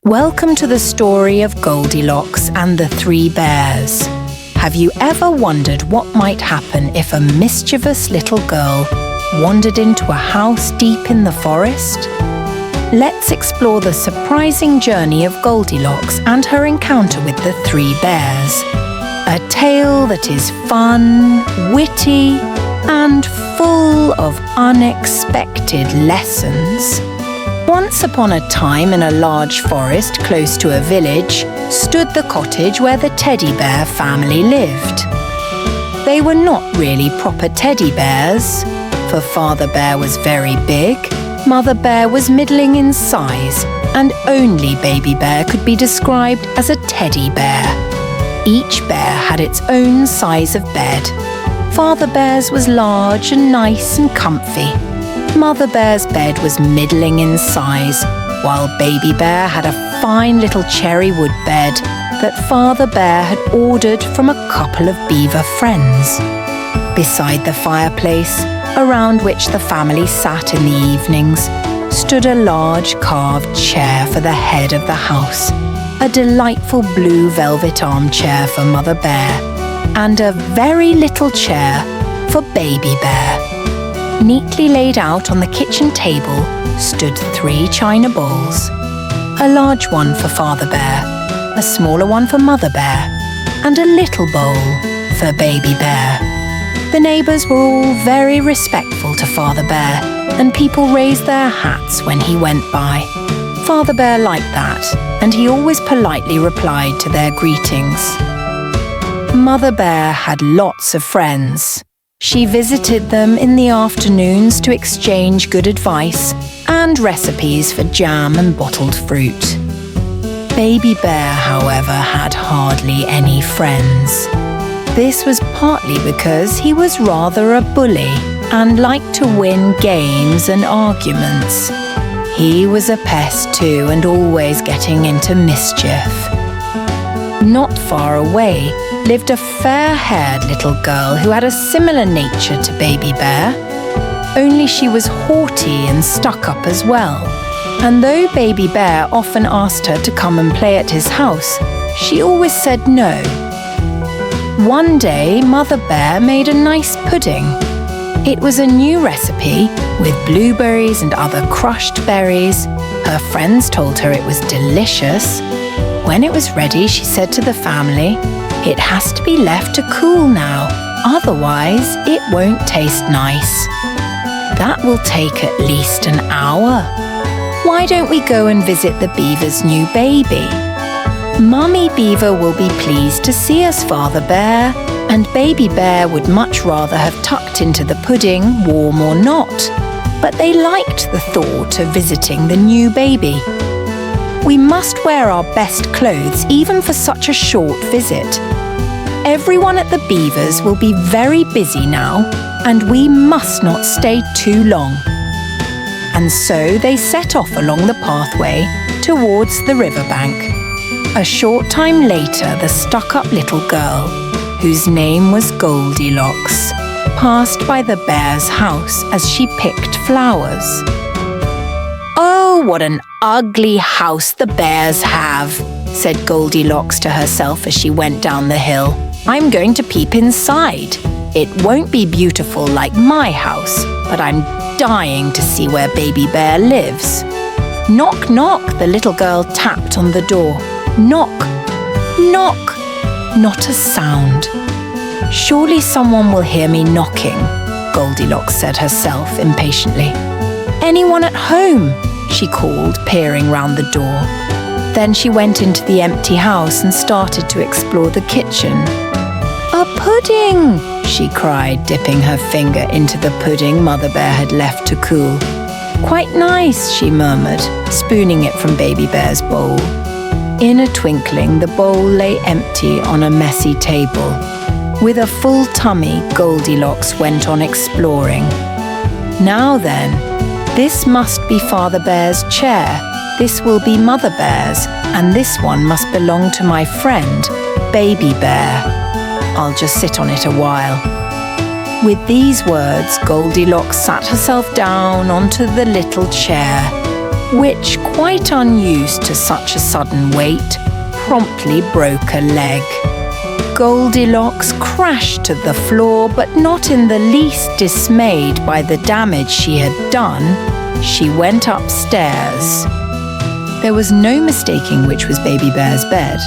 Welcome to the story of Goldilocks and the Three Bears. Have you ever wondered what might happen if a mischievous little girl wandered into a house deep in the forest? Let's explore the surprising journey of Goldilocks and her encounter with the Three Bears. A tale that is fun, witty, and full of unexpected lessons. Once upon a time, in a large forest close to a village, stood the cottage where the teddy bear family lived. They were not really proper teddy bears, for Father Bear was very big, Mother Bear was middling in size, and only Baby Bear could be described as a teddy bear. Each bear had its own size of bed. Father Bear's was large and nice and comfy. Mother Bear's bed was middling in size, while Baby Bear had a fine little cherry wood bed that Father Bear had ordered from a couple of beaver friends. Beside the fireplace, around which the family sat in the evenings, stood a large carved chair for the head of the house, a delightful blue velvet armchair for Mother Bear, and a very little chair for Baby Bear. Neatly laid out on the kitchen table stood 3 china bowls, a large one for Father Bear, a smaller one for Mother Bear, and a little bowl for Baby Bear. The neighbours were all very respectful to Father Bear, and people raised their hats when he went by. Father Bear liked that, and he always politely replied to their greetings. Mother Bear had lots of friends. She visited them in the afternoons to exchange good advice and recipes for jam and bottled fruit. Baby Bear, however, had hardly any friends. This was partly because he was rather a bully and liked to win games and arguments. He was a pest too, and always getting into mischief. Not far away lived a fair-haired little girl who had a similar nature to Baby Bear, only she was haughty and stuck-up as well. And though Baby Bear often asked her to come and play at his house, she always said no. One day, Mother Bear made a nice pudding. It was a new recipe with blueberries and other crushed berries. Her friends told her it was delicious. When it was ready, she said to the family, "It has to be left to cool now, otherwise it won't taste nice. That will take at least an hour. Why don't we go and visit the beaver's new baby? Mummy Beaver will be pleased to see us, Father Bear, and Baby Bear would much rather have tucked into the pudding, warm or not, but they liked the thought of visiting the new baby. We must wear our best clothes even for such a short visit. Everyone at the Beavers will be very busy now, and we must not stay too long." And so they set off along the pathway towards the riverbank. A short time later, the stuck-up little girl, whose name was Goldilocks, passed by the bear's house as she picked flowers. "Oh, what an ugly house the bears have," said Goldilocks to herself as she went down the hill. "I'm going to peep inside. It won't be beautiful like my house, but I'm dying to see where Baby Bear lives." Knock, knock, the little girl tapped on the door. Knock, knock, not a sound. "Surely someone will hear me knocking," Goldilocks said herself impatiently. "Anyone at home?" she called, peering round the door. Then she went into the empty house and started to explore the kitchen. "A pudding!" she cried, dipping her finger into the pudding Mother Bear had left to cool. "Quite nice," she murmured, spooning it from Baby Bear's bowl. In a twinkling, the bowl lay empty on a messy table. With a full tummy, Goldilocks went on exploring. "Now then, this must be Father Bear's chair, this will be Mother Bear's, and this one must belong to my friend, Baby Bear. I'll just sit on it a while." With these words, Goldilocks sat herself down onto the little chair. which, quite unused to such a sudden weight, promptly broke a leg. Goldilocks crashed to the floor, but not in the least dismayed by the damage she had done. She went upstairs. There was no mistaking which was Baby Bear's bed.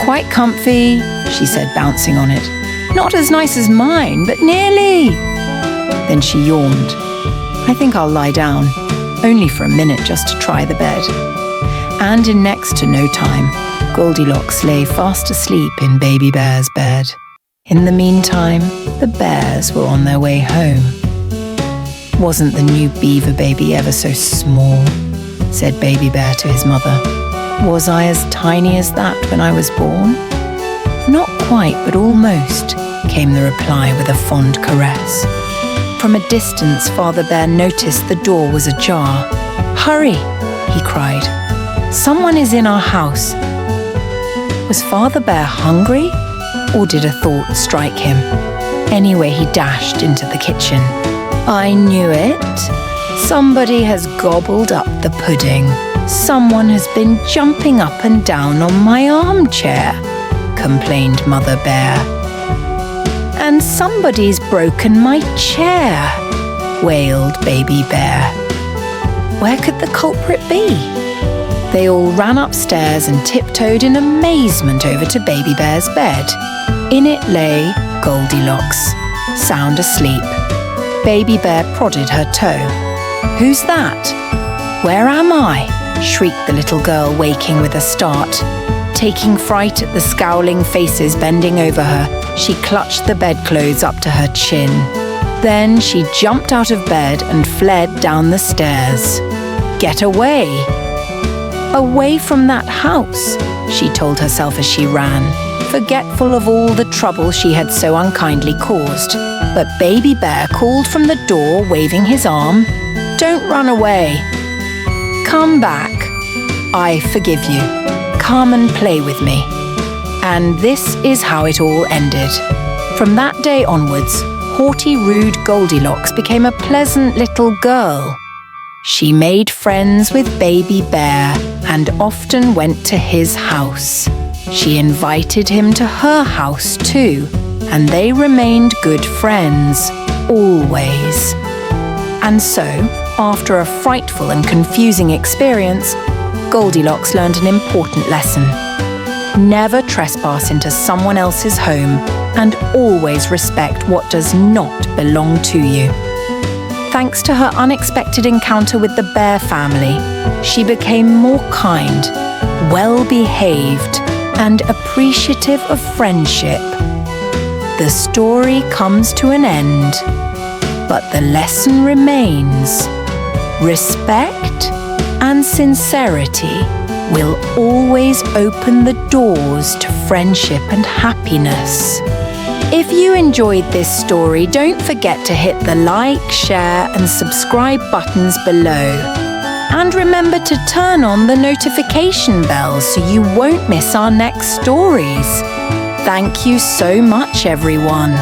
Quite comfy, she said, bouncing on it. Not as nice as mine, but nearly. Then she yawned. I think I'll lie down, only for a minute just to try the bed. And in next to no time, Goldilocks lay fast asleep in Baby Bear's bed. In the meantime, the bears were on their way home. Wasn't the new beaver baby ever so small? Said Baby Bear to his mother. Was I as tiny as that when I was born? Not quite, but almost, came the reply with a fond caress. From a distance, Father Bear noticed the door was ajar. Hurry, he cried. Someone is in our house. Was Father Bear hungry? Or did a thought strike him? Anyway, he dashed into the kitchen. I knew it. Somebody has gobbled up the pudding. Someone has been jumping up and down on my armchair, complained Mother Bear. And somebody's broken my chair, wailed Baby Bear. Where could the culprit be? They all ran upstairs and tiptoed in amazement over to Baby Bear's bed. In it lay Goldilocks, sound asleep. Baby Bear prodded her toe. Who's that? Where am I? Shrieked the little girl, waking with a start. Taking fright at the scowling faces bending over her, she clutched the bedclothes up to her chin. Then she jumped out of bed and fled down the stairs. Get away! Away from that house, she told herself as she ran, forgetful of all the trouble she had so unkindly caused. But Baby Bear called from the door, waving his arm. Don't run away. Come back. I forgive you. Come and play with me. And this is how it all ended. From that day onwards, haughty, rude Goldilocks became a pleasant little girl. She made friends with Baby Bear and often went to his house. She invited him to her house too, and they remained good friends, always. And so, after a frightful and confusing experience, Goldilocks learned an important lesson. Never trespass into someone else's home and always respect what does not belong to you. Thanks to her unexpected encounter with the bear family, she became more kind, well-behaved, and appreciative of friendship. The story comes to an end, but the lesson remains. Respect and sincerity will always open the doors to friendship and happiness. If you enjoyed this story, don't forget to hit the like, share, and subscribe buttons below. And remember to turn on the notification bell so you won't miss our next stories. Thank you so much, everyone.